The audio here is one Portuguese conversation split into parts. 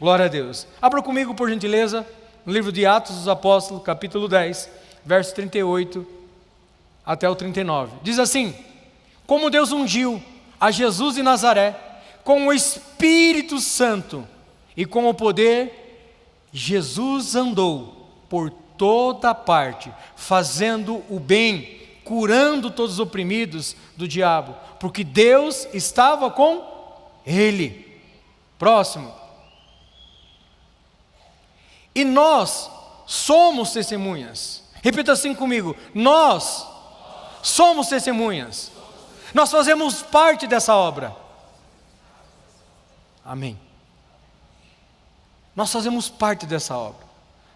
Glória a Deus. Abra comigo, por gentileza, no livro de Atos dos Apóstolos, capítulo 10, verso 38 até o 39. Diz assim: como Deus ungiu a Jesus de Nazaré com o Espírito Santo e com o poder, Jesus andou por toda parte, fazendo o bem, curando todos os oprimidos do diabo, porque Deus estava com ele. Próximo. E nós somos testemunhas. Repita assim comigo: nós somos testemunhas. Nós fazemos parte dessa obra. Amém. Nós fazemos parte dessa obra.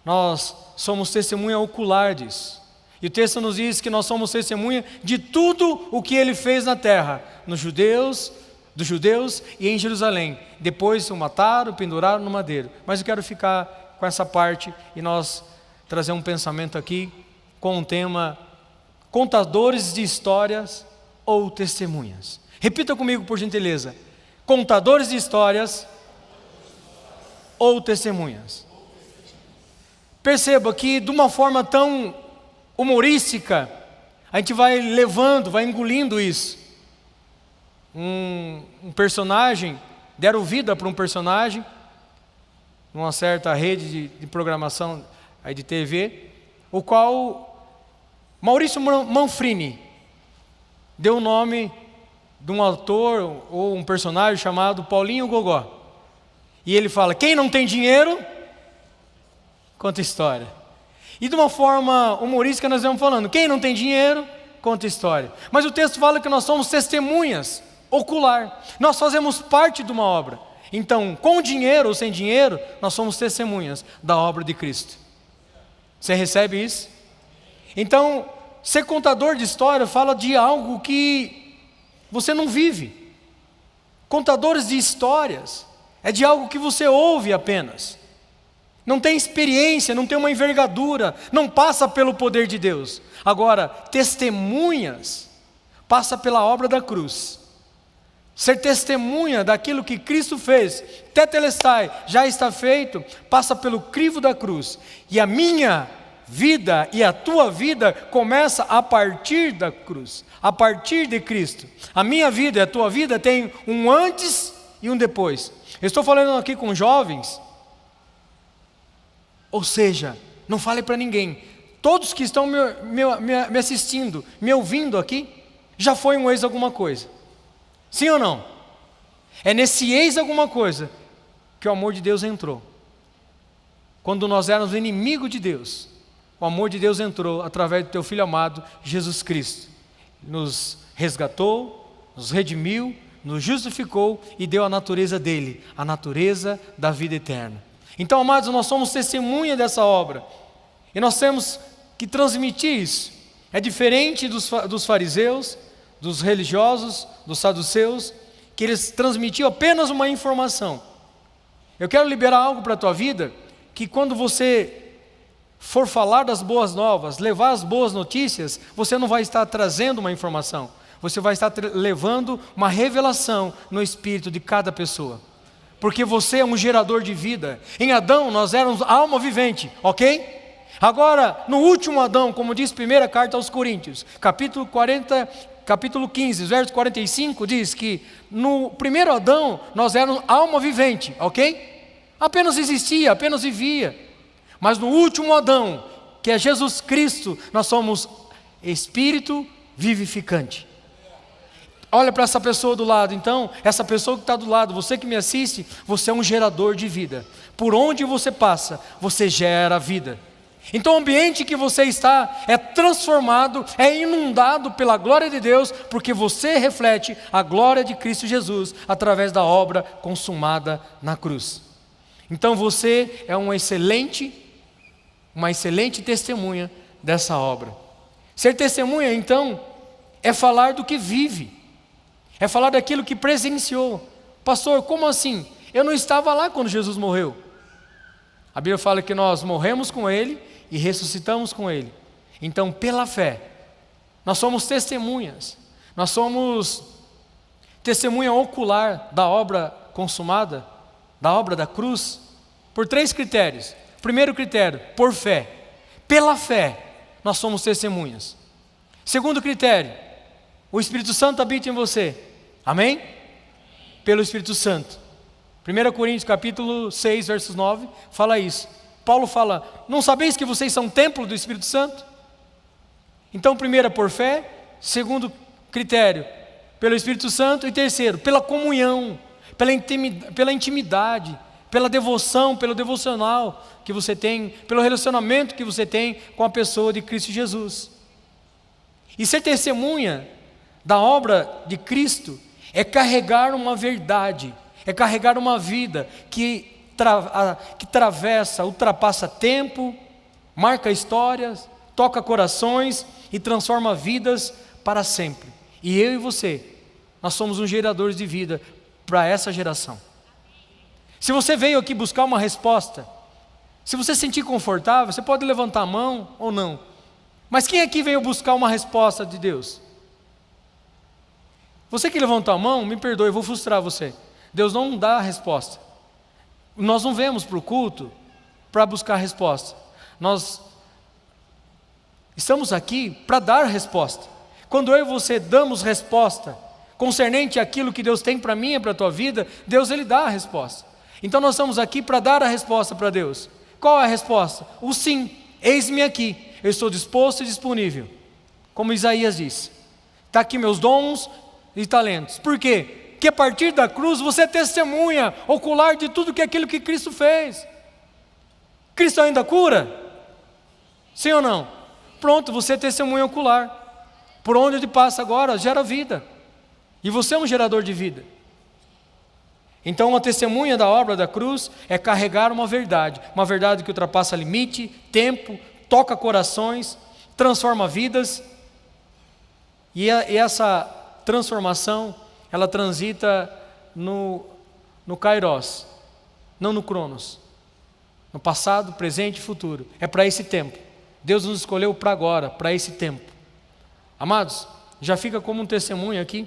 Nós somos testemunha ocular disso. E o texto nos diz que nós somos testemunha de tudo o que Ele fez na terra, dos judeus e em Jerusalém. Depois o mataram, penduraram no madeiro. Mas eu quero ficar com essa parte e nós trazer um pensamento aqui com o tema contadores de histórias ou testemunhas. Repita comigo, por gentileza: contadores de histórias ou testemunhas. Perceba que de uma forma tão humorística, a gente vai levando, vai engolindo isso. Um personagem, deram vida para um personagem, numa certa rede de programação aí de TV, o qual Maurício Manfrini deu o nome de um ator ou um personagem chamado Paulinho Gogó. E ele fala: quem não tem dinheiro, conta história. E de uma forma humorística nós vamos falando: quem não tem dinheiro, conta história. Mas o texto fala que nós somos testemunhas ocular. Nós fazemos parte de uma obra. Então, com dinheiro ou sem dinheiro, nós somos testemunhas da obra de Cristo. Você recebe isso? Então, ser contador de história fala de algo que você não vive. Contadores de histórias é de algo que você ouve apenas. Não tem experiência, não tem uma envergadura, não passa pelo poder de Deus. Agora, testemunhas passa pela obra da cruz. Ser testemunha daquilo que Cristo fez, tetelestai, já está feito, passa pelo crivo da cruz. E a minha vida e a tua vida começa a partir da cruz, a partir de Cristo. A minha vida e a tua vida tem um antes e um depois. Eu estou falando aqui com jovens, ou seja, não fale para ninguém. Todos que estão me assistindo, me ouvindo aqui, já foi um ex alguma coisa. Sim ou não? É nesse ex alguma coisa que o amor de Deus entrou. Quando nós éramos inimigos de Deus, o amor de Deus entrou através do teu Filho amado, Jesus Cristo. Nos resgatou, nos redimiu, nos justificou e deu a natureza dele, a natureza da vida eterna. Então, amados, nós somos testemunha dessa obra. E nós temos que transmitir isso. É diferente dos fariseus, dos religiosos, dos saduceus, que eles transmitiam apenas uma informação. Eu quero liberar algo para a tua vida, que quando você for falar das boas novas, levar as boas notícias, você não vai estar trazendo uma informação, você vai estar levando uma revelação no espírito de cada pessoa, porque você é um gerador de vida. Em Adão nós éramos alma vivente, ok? Agora, no último Adão, como diz a primeira carta aos Coríntios, capítulo 15, verso 45, diz que no primeiro Adão nós éramos alma vivente, ok? Apenas existia, apenas vivia. Mas no último Adão, que é Jesus Cristo, nós somos espírito vivificante. Olha para essa pessoa do lado, então, essa pessoa que está do lado, você que me assiste, você é um gerador de vida. Por onde você passa, você gera vida. Então o ambiente que você está é transformado, é inundado pela glória de Deus, porque você reflete a glória de Cristo Jesus através da obra consumada na cruz. Então você é uma excelente testemunha dessa obra. Ser testemunha, então, é falar do que vive, é falar daquilo que presenciou. Pastor, como assim? Eu não estava lá quando Jesus morreu. A Bíblia fala que nós morremos com Ele e ressuscitamos com Ele. Então, pela fé, nós somos testemunhas. Nós somos testemunha ocular da obra consumada, da obra da cruz, Por 3 critérios. Primeiro critério, por fé. Pela fé, nós somos testemunhas. Segundo critério, o Espírito Santo habita em você. Amém? Pelo Espírito Santo. 1 Coríntios capítulo 6, versos 9, fala isso. Paulo fala, não sabeis que vocês são templo do Espírito Santo? Então, primeiro, por fé. Segundo critério, pelo Espírito Santo. E terceiro, pela comunhão, pela intimidade, pela devoção, pelo devocional que você tem, pelo relacionamento que você tem com a pessoa de Cristo Jesus. E ser testemunha da obra de Cristo é carregar uma verdade, é carregar uma vida que atravessa, ultrapassa tempo, marca histórias, toca corações e transforma vidas para sempre. E eu e você, nós somos um gerador de vida para essa geração. Se você veio aqui buscar uma resposta, se você se sentir confortável, você pode levantar a mão ou não. Mas quem aqui veio buscar uma resposta de Deus? Você que levantou a mão, me perdoe, eu vou frustrar você. Deus não dá a resposta. Nós não vemos para o culto para buscar a resposta. Nós estamos aqui para dar resposta. Quando eu e você damos resposta concernente àquilo que Deus tem para mim e para a tua vida, Deus Ele dá a resposta. Então nós estamos aqui para dar a resposta para Deus. Qual é a resposta? O sim. Eis-me aqui, eu estou disposto e disponível. Como Isaías disse. Está aqui meus dons e talentos. Por quê? Porque a partir da cruz você é testemunha ocular de tudo que aquilo que Cristo fez. Cristo ainda cura? Sim ou não? Pronto, você é testemunha ocular. Por onde ele passa agora, gera vida. E você é um gerador de vida. Então uma testemunha da obra da cruz é carregar uma verdade que ultrapassa limite, tempo, toca corações, transforma vidas. E essa transformação, ela transita no Kairos, não no Cronos. No passado, presente e futuro. É para esse tempo. Deus nos escolheu para agora, para esse tempo. Amados, já fica como um testemunho aqui.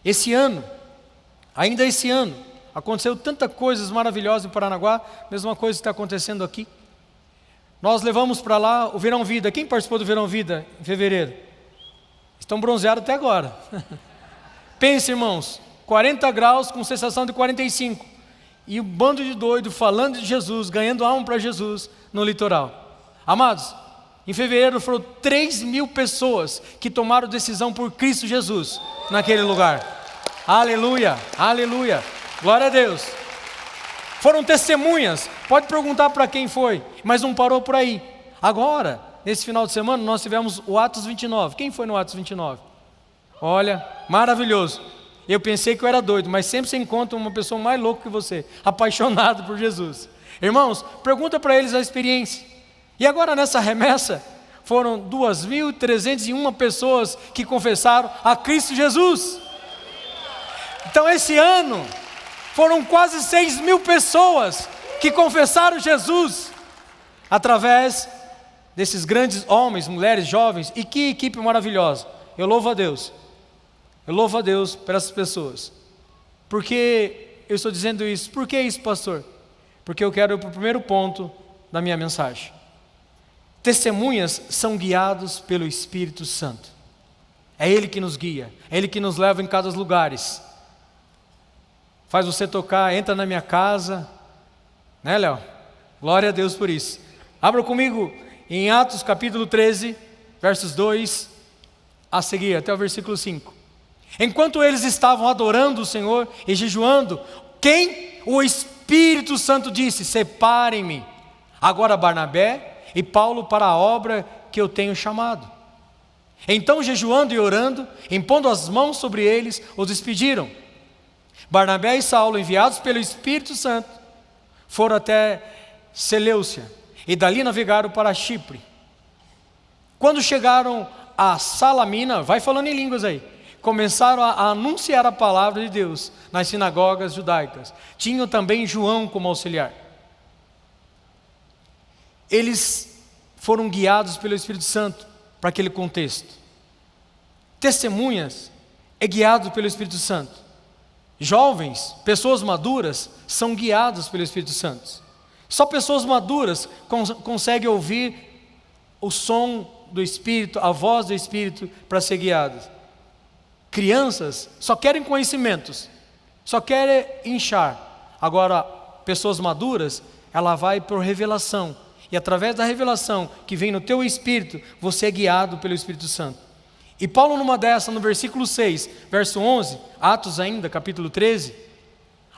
Esse ano, ainda esse ano, aconteceu tanta coisas maravilhosas em Paranaguá, mesma coisa que está acontecendo aqui. Nós levamos para lá o Verão Vida. Quem participou do Verão Vida em fevereiro? Estão bronzeados até agora. Pense, irmãos, 40 graus com sensação de 45. E um bando de doido falando de Jesus, ganhando alma para Jesus no litoral. Amados, em fevereiro foram 3.000 pessoas que tomaram decisão por Cristo Jesus naquele lugar. Aleluia, aleluia, glória a Deus. Foram testemunhas, pode perguntar para quem foi, mas não parou por aí. Agora, nesse final de semana, nós tivemos o Atos 29. Quem foi no Atos 29? Olha, maravilhoso. Eu pensei que eu era doido, mas sempre você encontra uma pessoa mais louca que você, apaixonado por Jesus. Irmãos, pergunta para eles a experiência. E agora nessa remessa, foram 2.301 pessoas que confessaram a Cristo Jesus. Então esse ano, foram quase 6.000 pessoas que confessaram Jesus, através desses grandes homens, mulheres, jovens. E que equipe maravilhosa. Eu louvo a Deus. Eu louvo a Deus por essas pessoas. Por que eu estou dizendo isso? Por que isso, pastor? Porque eu quero ir para o primeiro ponto da minha mensagem. Testemunhas são guiados pelo Espírito Santo. É Ele que nos guia, é Ele que nos leva em cada lugares. Faz você tocar, entra na minha casa, né, Léo? Glória a Deus por isso. Abra comigo em Atos capítulo 13, versos 2 a seguir, até o versículo 5. Enquanto eles estavam adorando o Senhor e jejuando, quem? O Espírito Santo disse: separem-me agora Barnabé e Paulo para a obra que eu tenho chamado. Então, jejuando e orando, impondo as mãos sobre eles, os despediram. Barnabé e Saulo, enviados pelo Espírito Santo, foram até Seleucia e dali navegaram para Chipre. Quando chegaram a Salamina, vai falando em línguas aí, começaram a anunciar a palavra de Deus nas sinagogas judaicas. Tinham também João como auxiliar. Eles foram guiados pelo Espírito Santo para aquele contexto. Testemunhas é guiado pelo Espírito Santo. Jovens, pessoas maduras, são guiados pelo Espírito Santo. Só pessoas maduras conseguem ouvir o som do Espírito, a voz do Espírito para ser guiadas. Crianças só querem conhecimentos, só querem inchar. Agora, pessoas maduras, ela vai por revelação. E através da revelação que vem no teu espírito, você é guiado pelo Espírito Santo. E Paulo numa dessa, no versículo 6, verso 11, Atos ainda, capítulo 13,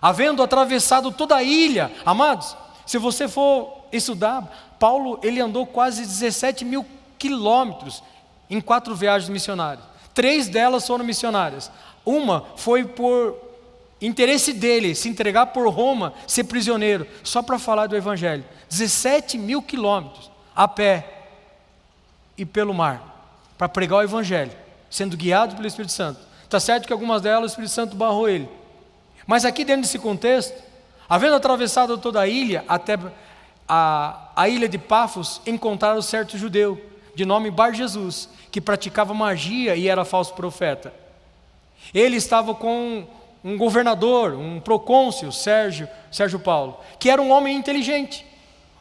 havendo atravessado toda a ilha, amados, se você for estudar, Paulo ele andou quase 17.000 quilômetros em 4 viagens missionárias. 3 delas foram missionárias. Uma foi por interesse dele, se entregar por Roma, ser prisioneiro, só para falar do Evangelho. 17.000 quilômetros a pé e pelo mar, para pregar o Evangelho, sendo guiado pelo Espírito Santo. Está certo que algumas delas o Espírito Santo barrou ele. Mas aqui dentro desse contexto, havendo atravessado toda a ilha, até a ilha de Pafos, encontraram certo judeu, de nome Bar Jesus, que praticava magia e era falso profeta. Ele estava com um governador, um procônsul, Sérgio Paulo, que era um homem inteligente.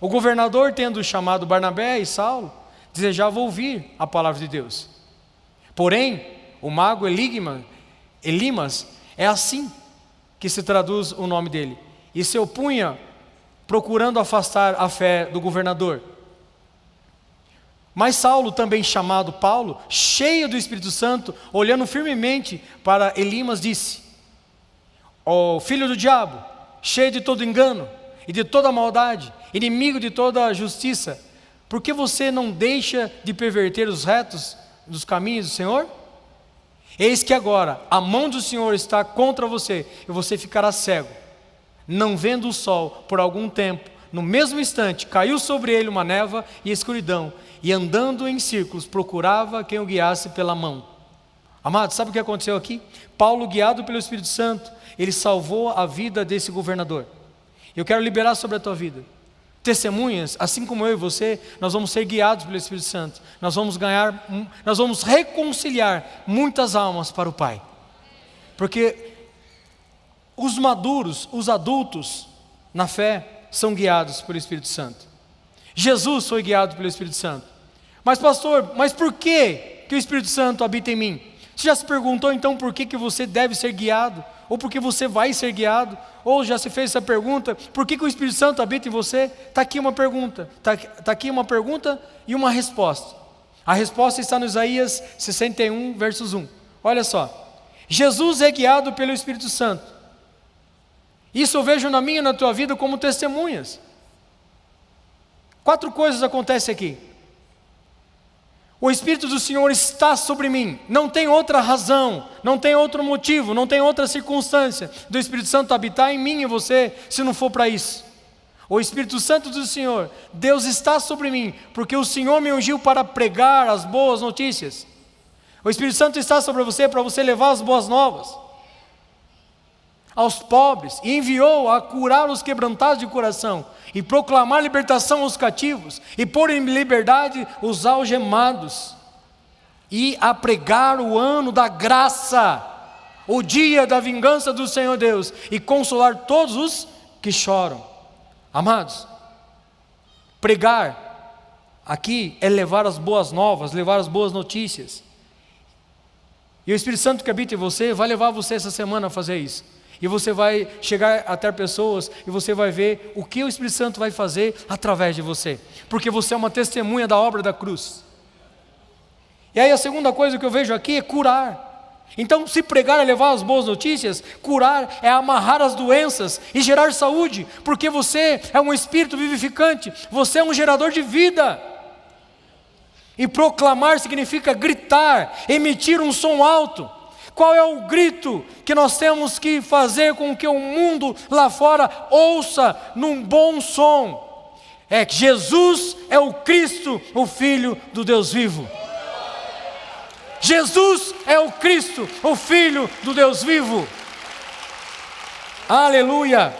O governador, tendo chamado Barnabé e Saulo, desejava ouvir a palavra de Deus. Porém, o mago Elimas, é assim que se traduz o nome dele, e se opunha procurando afastar a fé do governador. Mas Saulo, também chamado Paulo, cheio do Espírito Santo, olhando firmemente para Elimas, disse: ó filho do diabo, cheio de todo engano e de toda maldade, inimigo de toda justiça, por que você não deixa de perverter os retos dos caminhos do Senhor? Eis que agora a mão do Senhor está contra você, e você ficará cego, não vendo o sol por algum tempo. No mesmo instante caiu sobre ele uma névoa e escuridão, e andando em círculos procurava quem o guiasse pela mão. Amados, sabe o que aconteceu aqui? Paulo, guiado pelo Espírito Santo, ele salvou a vida desse governador. Eu quero liberar sobre a tua vida testemunhas, assim como eu e você, nós vamos ser guiados pelo Espírito Santo. Nós vamos reconciliar muitas almas para o Pai. Porque os maduros, os adultos na fé, são guiados pelo Espírito Santo. Jesus foi guiado pelo Espírito Santo. Mas pastor, por que o Espírito Santo habita em mim? Você já se perguntou então por que você deve ser guiado? Ou por que você vai ser guiado? Ou já se fez essa pergunta, por que o Espírito Santo habita em você? Está aqui uma pergunta, está aqui uma pergunta e uma resposta. A resposta está no Isaías 61, versos 1. Olha só, Jesus é guiado pelo Espírito Santo. Isso eu vejo na minha e na tua vida como testemunhas. 4 coisas acontecem aqui. O Espírito do Senhor está sobre mim. Não tem outra razão, não tem outro motivo, não tem outra circunstância do Espírito Santo habitar em mim e você, se não for para isso. O Espírito Santo do Senhor, Deus está sobre mim, porque o Senhor me ungiu para pregar as boas notícias. O Espírito Santo está sobre você para você levar as boas novas aos pobres, e enviou a curar os quebrantados de coração, e proclamar libertação aos cativos, e pôr em liberdade os algemados, e a pregar o ano da graça, o dia da vingança do Senhor Deus, e consolar todos os que choram. Amados, pregar aqui é levar as boas novas, levar as boas notícias, e o Espírito Santo que habita em você, vai levar você essa semana a fazer isso. E você vai chegar até pessoas e você vai ver o que o Espírito Santo vai fazer através de você. Porque você é uma testemunha da obra da cruz. E aí a segunda coisa que eu vejo aqui é curar. Então, se pregar é levar as boas notícias, curar é amarrar as doenças e gerar saúde. Porque você é um espírito vivificante, você é um gerador de vida. E proclamar significa gritar, emitir um som alto. Qual é o grito que nós temos que fazer com que o mundo lá fora ouça num bom som? É que Jesus é o Cristo, o Filho do Deus vivo. Jesus é o Cristo, o Filho do Deus vivo. Aleluia!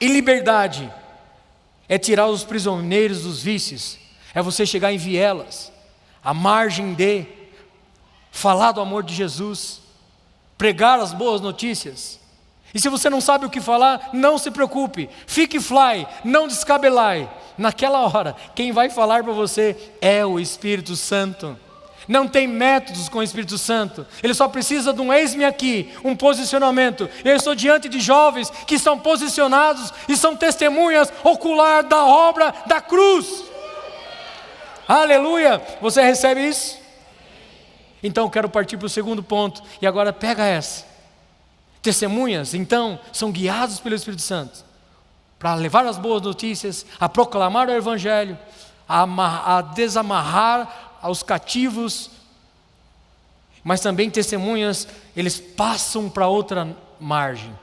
E liberdade é tirar os prisioneiros dos vícios, é você chegar em vielas, à margem de falar do amor de Jesus, pregar as boas notícias, E se você não sabe o que falar, não se preocupe, fique fly, não descabelai. Naquela hora, quem vai falar para você é o Espírito Santo. Não tem métodos com o Espírito Santo, ele só precisa de um eis-me aqui, um posicionamento. Eu estou diante de jovens que estão posicionados e são testemunhas ocular da obra da cruz. Aleluia! Você recebe isso? Então eu quero partir para o segundo ponto, e agora pega essa. Testemunhas, então, são guiados pelo Espírito Santo para levar as boas notícias, a proclamar o Evangelho, a desamarrar aos cativos, mas também testemunhas, eles passam para outra margem.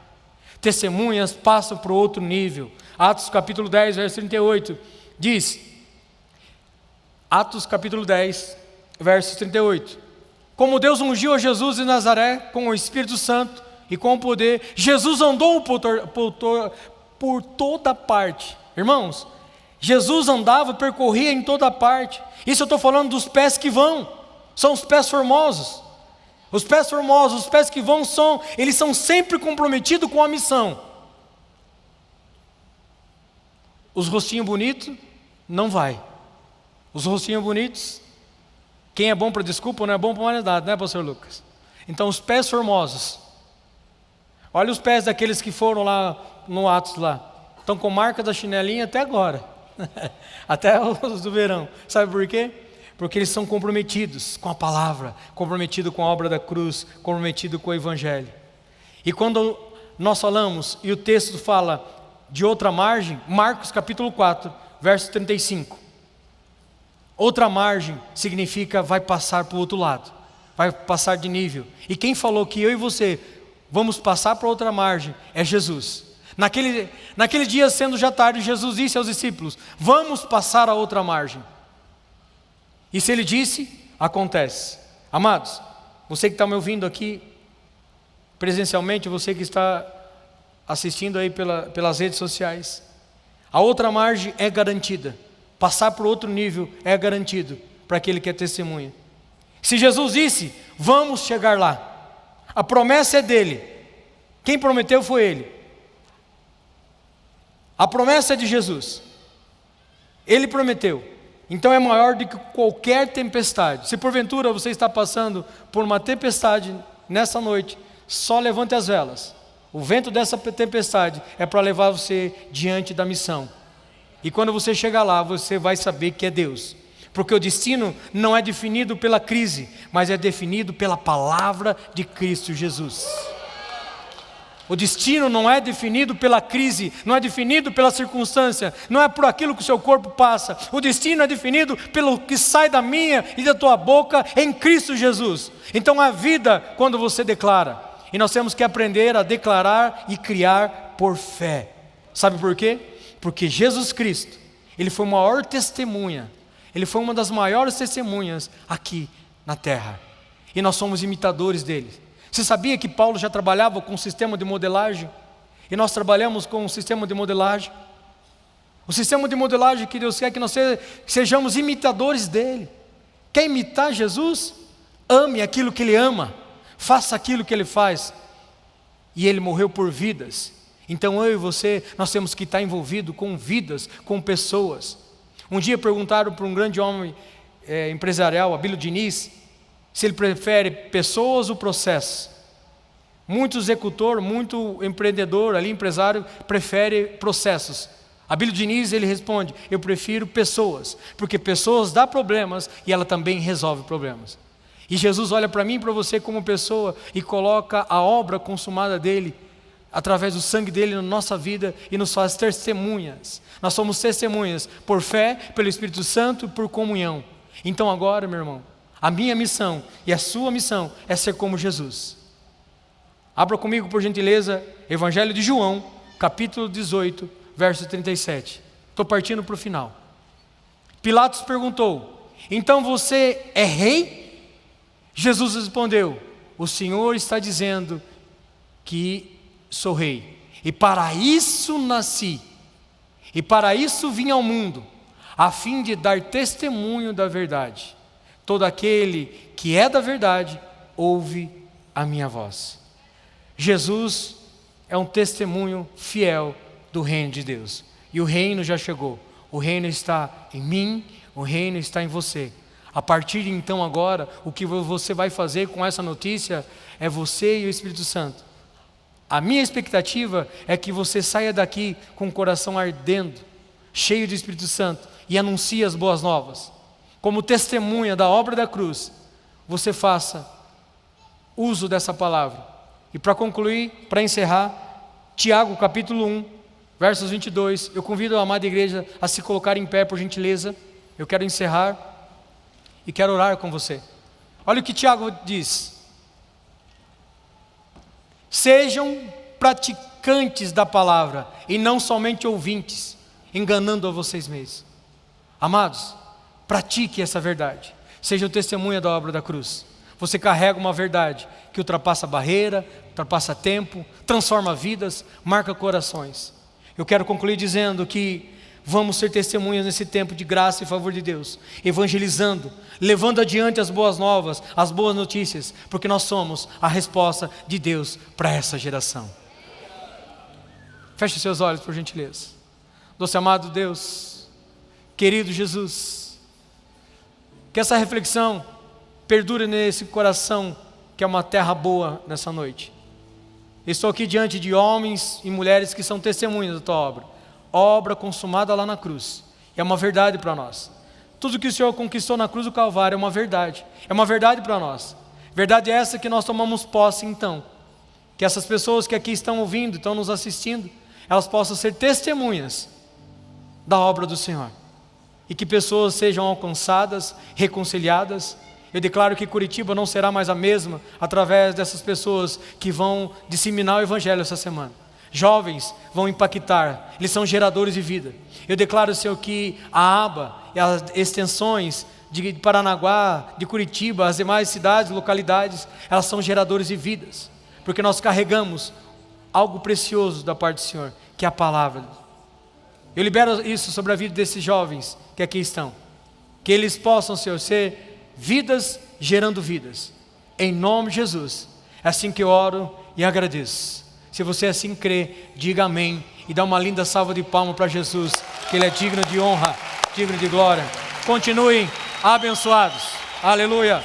Testemunhas passam para outro nível. Atos capítulo 10, verso 38, diz, Atos capítulo 10, verso 38, como Deus ungiu a Jesus de Nazaré com o Espírito Santo e com o poder, Jesus andou por toda parte. Irmãos, Jesus andava, percorria em toda parte. Isso eu estou falando dos pés que vão, são os pés formosos. Os pés formosos, os pés que vão eles são sempre comprometidos com a missão. Os rostinhos bonitos, não vai. Os rostinhos bonitos, quem é bom para desculpa não é bom para mais nada, né, pastor Lucas? Então os pés formosos, olha os pés daqueles que foram lá no Atos lá, estão com marca da chinelinha até agora, até os do verão. Sabe por quê? Porque eles são comprometidos com a palavra, comprometidos com a obra da cruz, comprometidos com o Evangelho. E quando nós falamos, e o texto fala de outra margem, Marcos capítulo 4, verso 35. Outra margem significa vai passar para o outro lado, vai passar de nível. E quem falou que eu e você vamos passar para outra margem é Jesus. Naquele dia, sendo já tarde, Jesus disse aos discípulos, vamos passar a outra margem. E se ele disse, acontece. Amados, você que está me ouvindo aqui presencialmente, você que está assistindo aí pelas redes sociais, a outra margem é garantida. Passar para outro nível é garantido para aquele que é testemunha. Se Jesus disse, vamos chegar lá, a promessa é dele, quem prometeu foi ele. A promessa é de Jesus, ele prometeu, então é maior do que qualquer tempestade. Se porventura você está passando por uma tempestade nessa noite, só levante as velas. O vento dessa tempestade é para levar você diante da missão. E quando você chegar lá, você vai saber que é Deus. Porque o destino não é definido pela crise, mas é definido pela palavra de Cristo Jesus. O destino não é definido pela crise, não é definido pela circunstância, não é por aquilo que o seu corpo passa. O destino é definido pelo que sai da minha e da tua boca em Cristo Jesus. Então a vida, quando você declara, e nós temos que aprender a declarar e criar por fé. Sabe por quê? Porque Jesus Cristo, Ele foi a maior testemunha, Ele foi uma das maiores testemunhas aqui na terra. E nós somos imitadores dele. Você sabia que Paulo já trabalhava com um sistema de modelagem? E nós trabalhamos com um sistema de modelagem. O sistema de modelagem que Deus quer que nós sejamos imitadores dele. Quer imitar Jesus? Ame aquilo que Ele ama. Faça aquilo que Ele faz. E Ele morreu por vidas. Então eu e você, nós temos que estar envolvido com vidas, com pessoas. Um dia perguntaram para um grande homem empresarial, Abílio Diniz, se ele prefere pessoas ou processos. Muito executor, muito empreendedor, ali empresário, prefere processos. Abílio Diniz, ele responde, eu prefiro pessoas, porque pessoas dão problemas e ela também resolve problemas. E Jesus olha para mim e para você como pessoa e coloca a obra consumada dele, através do sangue dele na nossa vida e nos faz testemunhas. Nós somos testemunhas por fé, pelo Espírito Santo, por comunhão. Então agora, meu irmão, a minha missão e a sua missão é ser como Jesus. Abra comigo, por gentileza, Evangelho de João, capítulo 18, verso 37. Estou partindo para o final. Pilatos perguntou, então você é rei? Jesus respondeu, o Senhor está dizendo que sou rei, e para isso nasci, e para isso vim ao mundo, a fim de dar testemunho da verdade. Todo aquele que é da verdade, ouve a minha voz. Jesus é um testemunho fiel do reino de Deus. E o reino já chegou. O reino está em mim, o reino está em você. A partir de então agora, o que você vai fazer com essa notícia é você e o Espírito Santo. A minha expectativa é que você saia daqui com o coração ardendo, cheio do Espírito Santo, e anuncie as boas novas. Como testemunha da obra da cruz, você faça uso dessa palavra. E para concluir, para encerrar, Tiago capítulo 1, versos 22, eu convido a amada igreja a se colocar em pé, por gentileza. Eu quero encerrar e quero orar com você. Olha o que Tiago diz: sejam praticantes da palavra e não somente ouvintes, enganando a vocês mesmos. Amados, pratique essa verdade, seja o testemunha da obra da cruz. Você carrega uma verdade que ultrapassa barreira, ultrapassa tempo, transforma vidas, marca corações. Eu quero concluir dizendo que vamos ser testemunhas nesse tempo de graça e favor de Deus, evangelizando, levando adiante as boas novas, as boas notícias, porque nós somos a resposta de Deus para essa geração. Feche seus olhos, por gentileza. Doce amado Deus, querido Jesus, que essa reflexão perdure nesse coração que é uma terra boa nessa noite. Estou aqui diante de homens e mulheres que são testemunhas da tua obra consumada lá na cruz. É uma verdade para nós. Tudo que o Senhor conquistou na cruz do Calvário é uma verdade para nós. Verdade é essa que nós tomamos posse então. Que essas pessoas que aqui estão ouvindo, estão nos assistindo, elas possam ser testemunhas da obra do Senhor. E que pessoas sejam alcançadas, reconciliadas. Eu declaro que Curitiba não será mais a mesma através dessas pessoas que vão disseminar o Evangelho essa semana. Jovens vão impactar, eles são geradores de vida. Eu declaro, Senhor, que a aba e as extensões de Paranaguá, de Curitiba, as demais cidades, localidades, elas são geradores de vidas, porque nós carregamos algo precioso da parte do Senhor, que é a palavra. Eu libero isso sobre a vida desses jovens que aqui estão, que eles possam, Senhor, ser vidas gerando vidas, em nome de Jesus. É assim que eu oro e agradeço. Se você assim crê, diga amém e dá uma linda salva de palmas para Jesus, que Ele é digno de honra, digno de glória. Continuem abençoados. Aleluia.